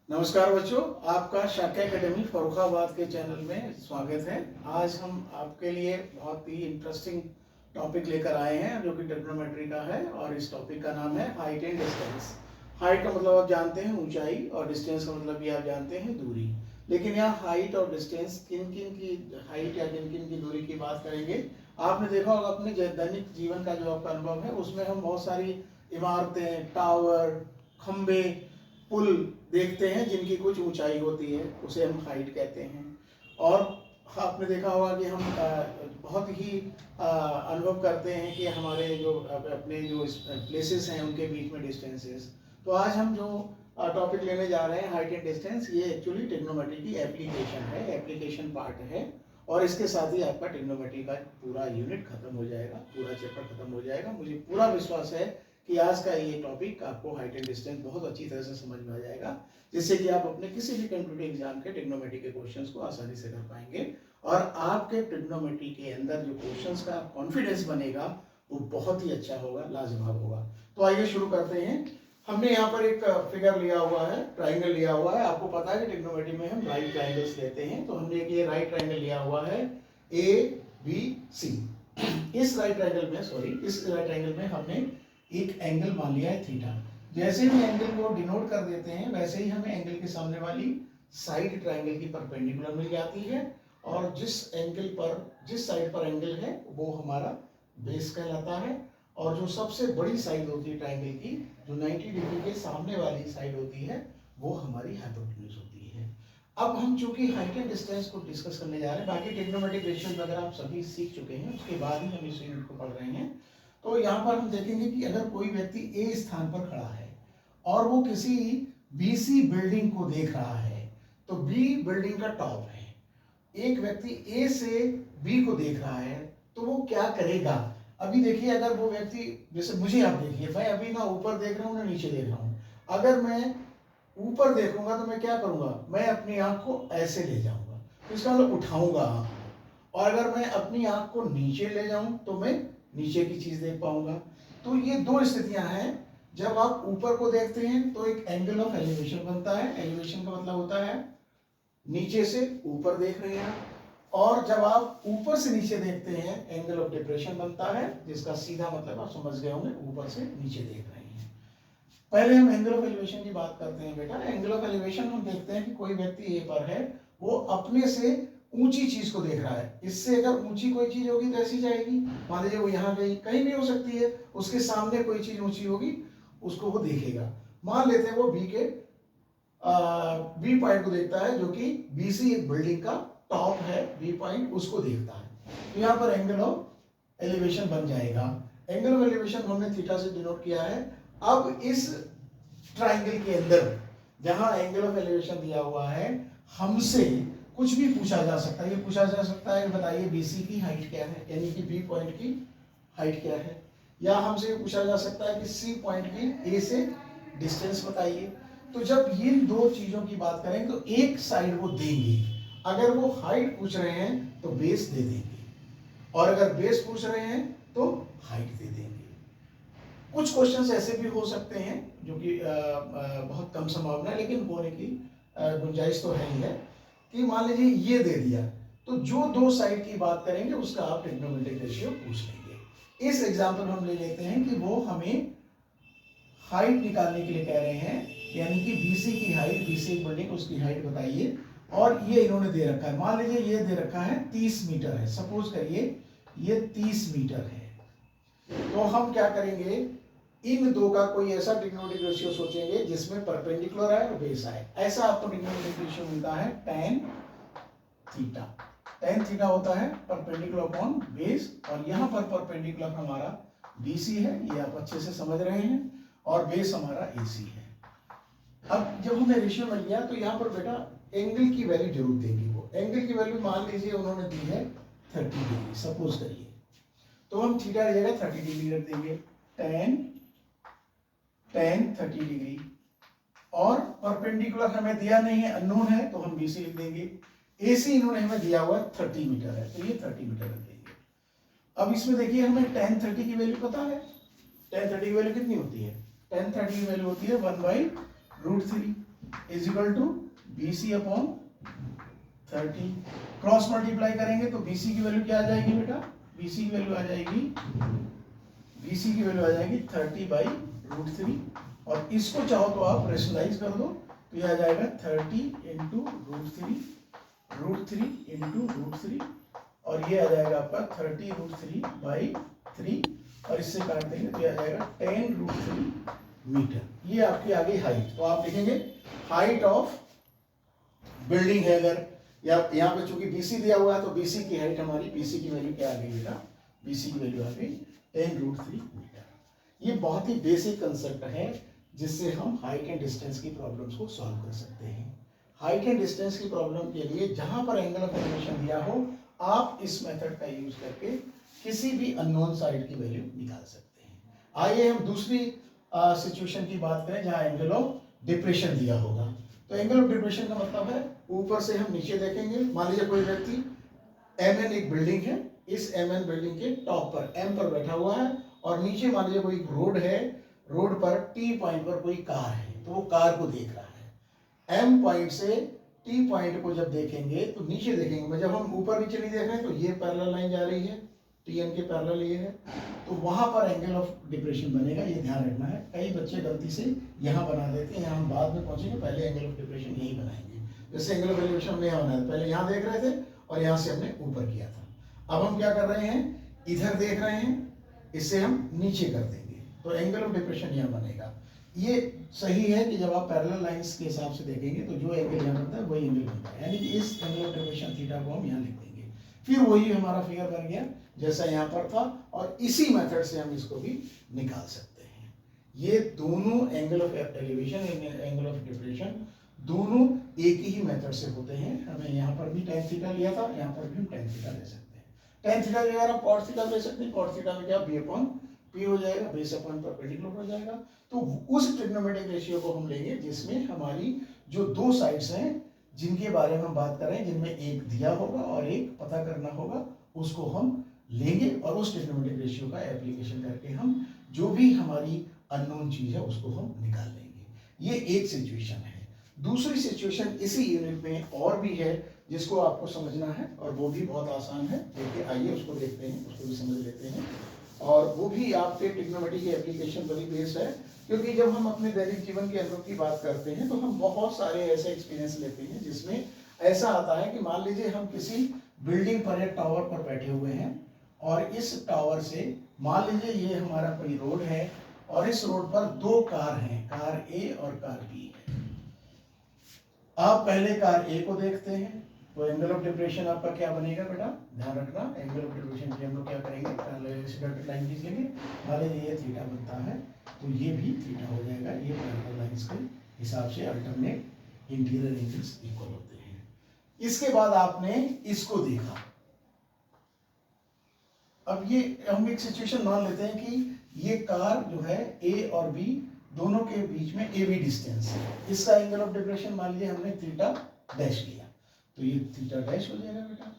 नमस्कार बच्चों, आपका शाक्य एकेडमी फर्रुखाबाद के चैनल में स्वागत है। आज हम आपके लिए बहुत ही इंटरेस्टिंग टॉपिक लेकर आए हैं जो कि ट्रिग्नोमेट्री का है और इस टॉपिक का नाम है हाइट एंड डिस्टेंस। हाइट का मतलब आप जानते हैं ऊंचाई और डिस्टेंस का मतलब भी आप जानते हैं दूरी। लेकिन यहाँ हाइट और डिस्टेंस किन किन की हाइट या किन किन की दूरी की बात करेंगे। आपने देखा होगा अपने दैनिक जीवन का जो आपका अनुभव है उसमें हम बहुत सारी इमारतें, टावर, खंबे, पुल देखते हैं जिनकी कुछ ऊंचाई होती है, उसे हम हाइट कहते हैं। और आपने देखा होगा कि हम बहुत ही अनुभव करते हैं कि हमारे जो अपने जो प्लेसेस हैं उनके बीच में डिस्टेंसेस। तो आज हम जो टॉपिक लेने जा रहे हैं हाइट एंड डिस्टेंस, ये एक्चुअली ट्रिग्नोमेट्री की एप्लीकेशन है, एप्लीकेशन पार्ट है। और इसके साथ ही आपका ट्रिग्नोमेट्री का पूरा यूनिट खत्म हो जाएगा, पूरा चैप्टर खत्म हो जाएगा। मुझे पूरा विश्वास है कि आज का ये टॉपिक आपको हाइट एंड डिस्टेंस बहुत अच्छी तरह से समझ में आ जाएगा, जिससे कि आप अपने किसी भी कंप्यूटर एग्जाम के ट्रिग्नोमेट्री के क्वेश्चंस को आसानी से कर पाएंगे और आपके ट्रिग्नोमेट्री के अंदर जो क्वेश्चंस का कॉन्फिडेंस बनेगा वो बहुत ही अच्छा होगा, लाजवाब होगा। तो आइए शुरू करते हैं। हमने यहाँ पर एक फिगर लिया हुआ है, ट्राइंगल लिया हुआ है। आपको पता है कि ट्रिग्नोमेट्री में हम राइट ट्राइंगल्स लेते हैं, तो हमने एक ये राइट ट्राइंगल लिया हुआ है ABC। इस राइट ट्राइंगल में हमने एक एंगल मान लिया है थीटा। जैसे ही एंगल को डिनोट कर देते हैं वैसे ही हमें एंगल के सामने वाली साइड ट्राइंगल की परपेंडिकुलर मिल जाती है और जिस साइड पर एंगल है वो हमारा बेस कहलाता है। और जो सबसे बड़ी साइड होती है ट्राइंगल की, जो 90 डिग्री के सामने वाली साइड होती है, वो हमारी हाइपोटेन्यूज होती है। अब हम चूंकि हाइट एंड डिस्टेंस को डिस्कस करने जा रहे हैं, बाकी ट्रिग्नोमेट्रिक रेशियोज वगैरह आप सभी सीख चुके हैं, उसके बाद ही हम इस यूनिट को पढ़ रहे हैं। तो यहाँ पर हम देखेंगे कि अगर कोई व्यक्ति ए स्थान पर खड़ा है और वो किसी बीसी बिल्डिंग को देख रहा है, तो बी बिल्डिंग का टॉप है। एक व्यक्ति ए से बी को देख रहा है तो वो क्या करेगा। अभी देखिए, अगर वो व्यक्ति, जैसे मुझे आप देखिए, मैं अभी ना ऊपर देख रहा हूँ ना नीचे देख रहा हूँ। अगर मैं ऊपर देखूंगा तो मैं क्या करूंगा, मैं अपनी आंख को ऐसे ले जाऊंगा, तो इसका मतलब उठाऊंगा आंख को। और अगर मैं अपनी आंख को नीचे ले जाऊं तो मैं नीचे की चीज देख पाऊंगा। तो ये दो स्थितियां हैं। जब आप ऊपर को देखते हैं तो एक एंगल ऑफ एलिवेशन बनता है। एलिवेशन का मतलब होता है नीचे से ऊपर देख रहे हैं। और जब आप ऊपर से नीचे देखते हैं एंगल ऑफ डिप्रेशन बनता है, जिसका सीधा मतलब आप समझ गए होंगे, ऊपर से नीचे देख रहे हैं। पहले हम एंगल ऑफ एलिवेशन की बात करते हैं बेटा। एंगल ऑफ एलिवेशन हम देखते हैं कि कोई व्यक्ति ए पर है, वो अपने से ऊंची चीज को देख रहा है। इससे अगर ऊंची कोई चीज होगी तो ऐसी जाएगी, मान लीजिए वो यहाँ गई, कहीं भी हो सकती है, उसके सामने कोई चीज ऊंची होगी उसको वो देखेगा। मान लेते हैं वो बी पॉइंट को देखता है, जो कि बीसी एक बिल्डिंग का टॉप है, बी पॉइंट उसको देखता है। तो यहाँ पर एंगल ऑफ एलिवेशन बन जाएगा। एंगल ऑफ एलिवेशन हमने थीटा से डिनोट किया है। अब इस ट्राइंगल के अंदर जहां एंगल ऑफ एलिवेशन दिया हुआ है, हमसे कुछ भी पूछा जा सकता है। ये पूछा जा सकता है, बताइए बीसी की हाइट क्या है, यानी कि बी पॉइंट की हाइट क्या है। या हमसे पूछा जा सकता है कि सी पॉइंट की ए से डिस्टेंस बताइए। तो जब ये दो चीजों की बात करें तो एक साइड वो देंगे। अगर वो हाइट पूछ रहे हैं तो बेस दे देंगे, और अगर बेस पूछ रहे हैं तो हाइट दे देंगे। कुछ क्वेश्चंस ऐसे भी हो सकते हैं जो कि बहुत कम संभावना है, लेकिन होने की गुंजाइश तो है ही है, कि मान लीजिए ये दे दिया, तो जो दो साइड की बात करेंगे उसका आप ट्रिग्नोमेट्रिक रेशियो पूछ लेंगे। इस एग्जांपल हम ले लेते हैं कि वो हमें हाइट निकालने के लिए कह रहे हैं, यानी कि बीसी की हाइट, बीसी एक बिल्डिंग, उसकी हाइट बताइए। और ये इन्होंने दे रखा है, मान लीजिए ये दे रखा है 30 मीटर है, सपोज करिए ये 30 मीटर है। तो हम क्या करेंगे, इन दो का कोई ऐसा ट्रिग्नोमेट्रिक रेशियो सोचेंगे जिसमें परपेंडिकुलर है और बेस है। ऐसा आपको ट्रिग्नोमेट्रिक रेशियो मिलता है tan थीटा। tan थीटा होता है परपेंडिकुलर अपॉन बेस, और यहाँ पर परपेंडिकुलर हमारा BC है, ये आप अच्छे से समझ रहे हैं, और बेस हमारा AC है। अब जब हमें रेशियो मिल गया तो यहाँ पर बेटा एंगल की वैल्यू जरूर देंगे। वो एंगल की वैल्यू मान लीजिए उन्होंने दी है 30 डिग्री, सपोज करिए, तो हम थीटा की जगह 30 डिग्री रख देंगे, tan 30 डिग्री। और परपेंडिकुलर हमें दिया नहीं है, अननोन है, तो हम BC लिख देंगे। AC इन्होंने हमें दिया हुआ है 30 मीटर है, तो ये 30 मीटर रख देंगे। अब इसमें देखिए हमें tan 30 की वैल्यू पता है। tan 30 की वैल्यू कितनी होती है, tan 30 की वैल्यू होती है 1/√3। Is equal to BC upon 30। Cross multiply करेंगे तो BC की वैल्यू क्या आ जाएगी बेटा? BC की वैल्यू आ जाएगी 30/√3, और इसको चाहो तो आप रेशनलाइज कर दो तो यह आ जाएगा 30 इंटू √3 इंटू √3, और ये आ जाएगा आपका 30√3/3, और इससे काट देंगे तो यह आ जाएगा 10√3 मीटर। ये आपकी आ गई हाइट। तो आप लिखेंगे हाइट ऑफ बिल्डिंग है, अगर या यहाँ पे चूंकि BC दिया हुआ है तो BC की हाइट हमारी, BC की वैल्यू क्या आ गई बेटा? BC की वैल्यू आ गई 10√3 मीटर। ये बहुत ही बेसिक कंसेप्ट है जिससे हम हाइट एंड डिस्टेंस की प्रॉब्लम्स को सॉल्व कर सकते हैं। हाइट एंड डिस्टेंस की प्रॉब्लम के लिए जहां पर एंगल ऑफ एलिवेशन दिया हो, आप इस मेथड का यूज करके किसी भी अननोन साइड की वैल्यू निकाल सकते हैं। आइए हम दूसरी सिचुएशन की बात करें जहां एंगल ऑफ डिप्रेशन दिया होगा। तो एंगल ऑफ डिप्रेशन का मतलब है ऊपर से हम नीचे देखेंगे। मान लीजिए कोई व्यक्ति MN एक बिल्डिंग है, इस MN बिल्डिंग के टॉप पर M पर बैठा हुआ है, और नीचे मान लीजिए कोई रोड है, रोड पर T पॉइंट पर कोई कार है, तो वो कार को देख रहा है। M पॉइंट से T पॉइंट को जब देखेंगे तो नीचे देखेंगे, जब हम ऊपर नीचे नहीं देख रहे हैं तो ये पैरेलल लाइन जा रही है, TN के पैरेलल ये है, तो वहां पर एंगल ऑफ डिप्रेशन बनेगा। ये ध्यान रखना है, कई बच्चे गलती से यहाँ बना देते हैं, यहाँ हम बाद में पहुंचेंगे, पहले एंगल ऑफ डिप्रेशन यही बनाएंगे। जैसे एंगल ऑफ एलिवेशन हमने यहाँ बनाया, पहले यहाँ देख रहे थे और यहाँ से हमने ऊपर किया था। अब हम क्या कर रहे हैं, इधर देख रहे हैं, इससे हम नीचे कर देंगे, तो एंगल ऑफ डिप्रेशन यहाँ बनेगा। ये सही है कि जब आप पैरेलल लाइंस के हिसाब से देखेंगे तो जो एंगल यहाँ बनता है वही एंगल बनता है, यानी कि इस एंगल ऑफ डिप्रेशन थीटा को हम यहाँ लिख देंगे। फिर वही हमारा फिगर बन गया जैसा यहाँ पर था, और इसी मेथड से हम इसको भी निकाल सकते हैं। ये दोनों angle of elevation, angle of depression, दोनों एक ही मेथड से होते हैं। हमें यहाँ पर भी tan थीटा लिया था, यहाँ पर भी हम tan थीटा ले सकते हैं। tan थीटा की जगह हम cos थीटा ले सकते हैं। cos थीटा में क्या B/P हो जाएगा, बेस अपॉन परपेंडिकुलर हो जाएगा। तो उस ट्रिग्नोमेट्रिक रेशियो को हम लेंगे जिसमें हमारी जो दो साइड्स हैं जिनके बारे में हम बात कर रहे हैं, जिनमें एक दिया होगा और एक पता करना होगा, उसको हम लेंगे और उस ट्रिग्नोमेट्रिक रेशियो का एप्लीकेशन करके हम जो भी हमारी अननोन चीज है उसको हम निकाल लेंगे। ये एक सिचुएशन है। दूसरी सिचुएशन इसी यूनिट में और भी है जिसको आपको समझना है, और वो भी बहुत आसान है। देखिए आइए उसको देखते हैं, उसको भी समझ लेते हैं, और वो भी आपके ट्रिग्नोमेट्री की एप्लीकेशन पर ही बेस्ड है। क्योंकि जब हम अपने दैनिक जीवन के अनुभव की बात करते हैं तो हम बहुत सारे ऐसे एक्सपीरियंस लेते हैं जिसमें ऐसा आता है कि मान लीजिए हम किसी बिल्डिंग पर या टावर पर बैठे हुए हैं, और इस टावर से मान लीजिए ये हमारा कोई रोड है, और इस रोड पर दो कार हैं, कार A और कार B है। आप पहले कार A को देखते हैं, तो एंगल ऑफ डिप्रेशन आपका क्या बनेगा बेटा? ध्यान रखना, एंगल ऑफ डिप्रेशन के हम लोग क्या करेंगे, डॉटेड लाइन खींचेंगे। मान लीजिए ये थीटा बनता है तो ये भी थीटा हो जाएगा। ये पैरेलल लाइंस के हिसाब से अल्टरनेट इंटीरियर एंगल्स इक्वल होते हैं। इसके बाद आपने इसको देखा। अब ये हम एक सिचुएशन मान लेते हैं कि ये कार जो है A और B दोनों के बीच में AB डिस्टेंस है। इसका एंगल ऑफ डिप्रेशन मान लीजिए हमने थीटा डैश लिया, तो ये थीटा डैश हो जाएगा बेटा।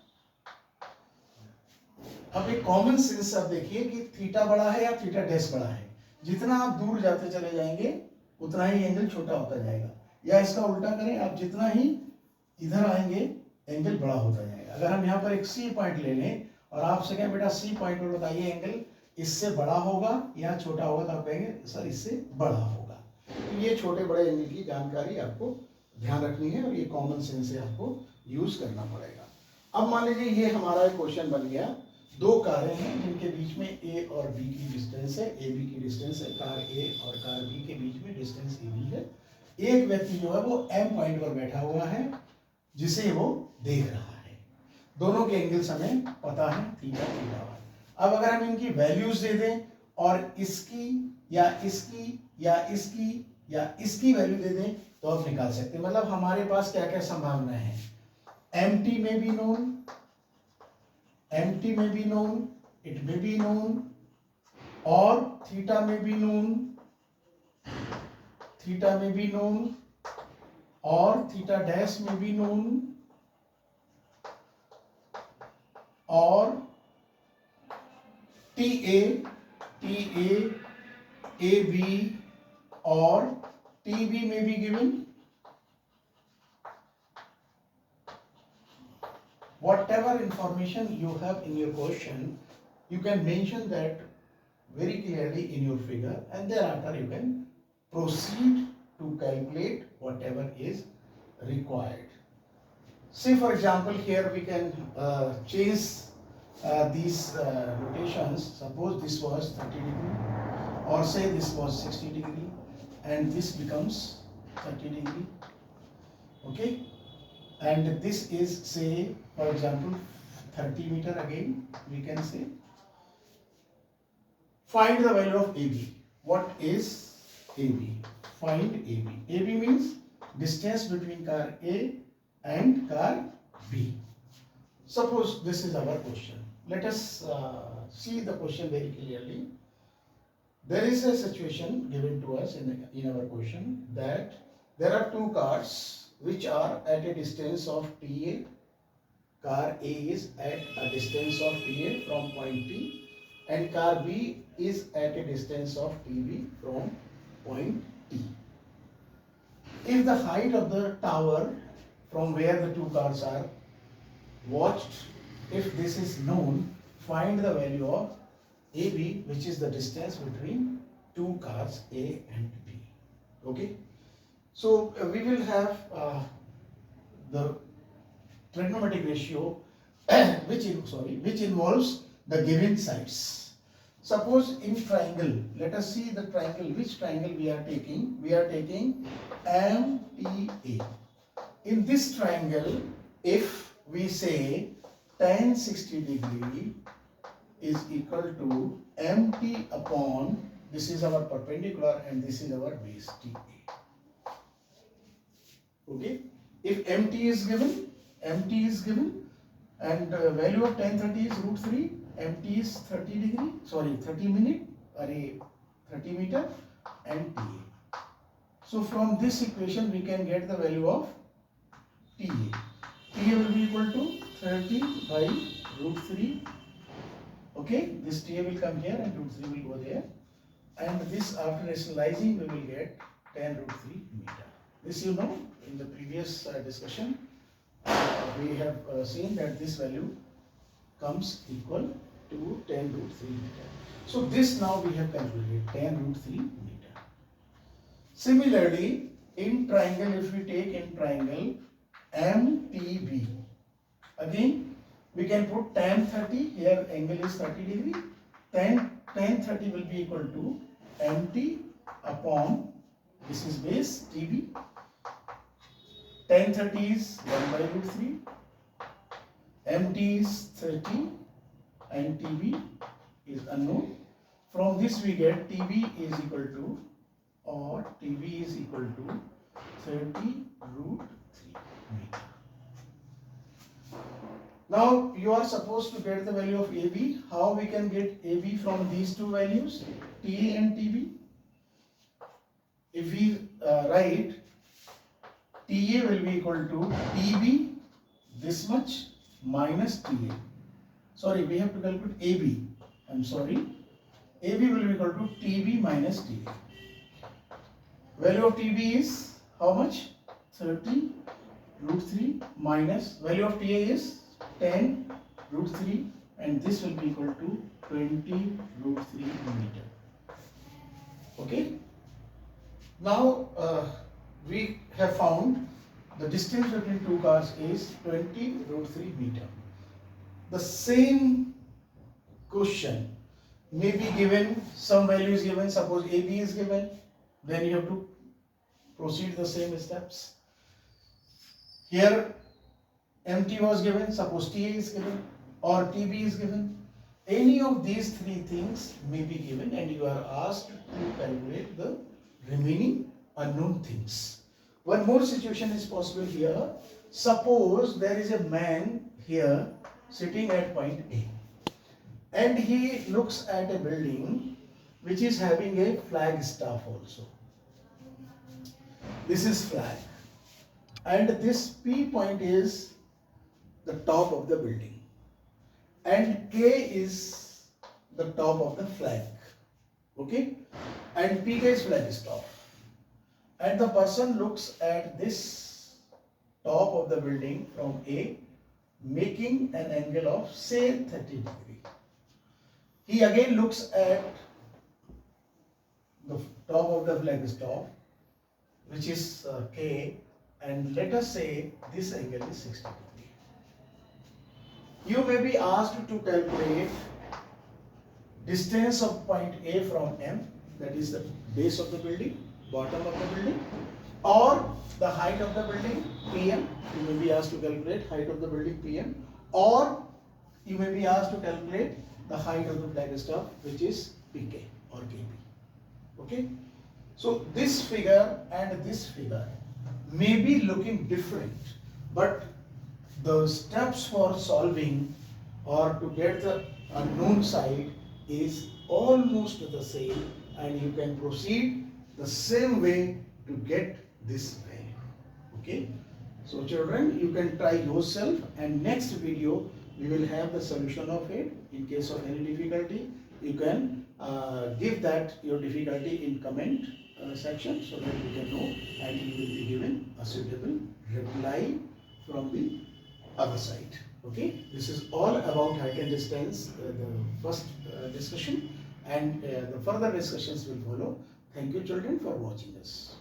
अब एक कॉमन सेंस आप देखिए कि थीटा बड़ा है या थीटा डैश बड़ा है। जितना आप दूर जाते चले जाएंगे उतना ही एंगल छोटा होता जाएगा, या इसका उल्टा करें, आप जितना ही इधर आएंगे एंगल बड़ा होता जाएगा। अगर हम यहाँ पर एक C पॉइंट ले लें और आपसे कहें बेटा C पॉइंट पर बताइए एंगल इससे बड़ा होगा या छोटा होगा, तो आप कहेंगे सर इससे बड़ा होगा। तो ये छोटे बड़े एंगल की जानकारी आपको ध्यान रखनी है, और ये कॉमन सेंस से आपको यूज करना पड़ेगा। अब मान लीजिए ये हमारा एक क्वेश्चन बन गया, दो कारें हैं जिनके बीच में A और B की डिस्टेंस है, AB की डिस्टेंस है, कार A और कार B के बीच में डिस्टेंस AB है। एक व्यक्ति जो है वो M पॉइंट पर बैठा हुआ है जिसे वो देख रहा है। दोनों के एंगल्स हमें पता है, थीटा थीटा। अब अगर हम इनकी वैल्यूज दे दें और इसकी या इसकी या इसकी या इसकी वैल्यू दे दें तो आप निकाल सकते हैं। मतलब हमारे पास क्या क्या संभावनाएं हैं, MT में भी नोन, MT में भी नोन, इट में भी नोन, और थीटा में भी नोन, थीटा में भी नोन, और थीटा डैश में भी नोन, और TA, AB और TB में भी given, whatever information you have in your question, you can mention that very clearly in your figure, and thereafter you can proceed to calculate whatever is required. Say for example, here we can change these rotations. Suppose this was 30 degree, or say this was 60 degree, and this becomes 30 degree. Okay, and this is, say for example, 30 meter. Again we can say, find the value of AB. What is AB? Find AB. AB means distance between car A and car B. Suppose this is our question. Let us see the question very clearly. There is a situation given to us in our question that there are two cars which are at a distance of TA. Car A is at a distance of TA from point T, and car B is at a distance of TB from point T. If the height of the tower from where the two cars are watched, if this is known, find the value of AB, which is the distance between two cars A and B. Okay, so we will have the trigonometric ratio which involves the given sides. Suppose in triangle, let us see the triangle. Which triangle we are taking? We are taking MTA. In this triangle, if we say tan 60 degree is equal to MT upon, this is our perpendicular and this is our base TA. Okay, if MT is given, and value of tan 30 is root 3, MT is 30 minute, or 30 meter, and TA. So from this equation we can get the value of TA. TA will be equal to 30 by root 3. Okay, this TA will come here and root 3 will go there, and this after rationalizing we will get tan root 3 meter. This you know, in the previous discussion we have seen that this value comes equal to tan root 3 meter. So this now we have calculated tan root 3 meter. Similarly, in triangle, if we take in triangle MTB, again we can put tan 30, here angle is 30 degree, tan 30 will be equal to MT upon, this is base TB, tan 30 is 1 by root 3, MT is 30 and TB is unknown. From this we get TB is equal to, or TB is equal to 30 root 3 meter. Now you are supposed to get the value of AB. How we can get AB from these two values, TA and TB? If we write TA will be equal to TB this much minus TA. Sorry, we have to calculate AB. I'm sorry. AB will be equal to TB minus TA. Value of TB is how much? 30 root 3 minus value of TA is 10 root 3, and this will be equal to 20 root 3 meter. Okay. Now we have found the distance between two cars is 20 root 3 meter. The same question may be given, some value is given, suppose AB is given, then you have to proceed the same steps. Here MT was given, suppose TA is given, or TB is given. Any of these three things may be given, and you are asked to calculate the remaining unknown things. One more situation is possible here. Suppose there is a man here sitting at point A, and he looks at a building which is having a flag staff also. This is flag, and this P point is the top of the building, and K is the top of the flag. Okay, and PK is flag staff, and the person looks at this top of the building from A making an angle of say 30 degree. He again looks at the top of the flagstaff, which is K, and let us say this angle is 60 degree. You may be asked to calculate distance of point A from M, that is the base of the building, bottom of the building, or the height of the building, PM. You may be asked to calculate height of the building, PM, or you may be asked to calculate the height of the flagstaff, which is PK or KB. Okay? So this figure and this figure may be looking different, but the steps for solving or to get the unknown side is almost the same, and you can proceed the same way to get this value. Okay? So children, you can try yourself, and next video we will have the solution of it. In case of any difficulty, you can give that your difficulty in comment section, so that we can know, and you will be given a suitable reply from the other side. Okay, this is all about height and distance, the first discussion, and the further discussions will follow. Thank you children for watching us.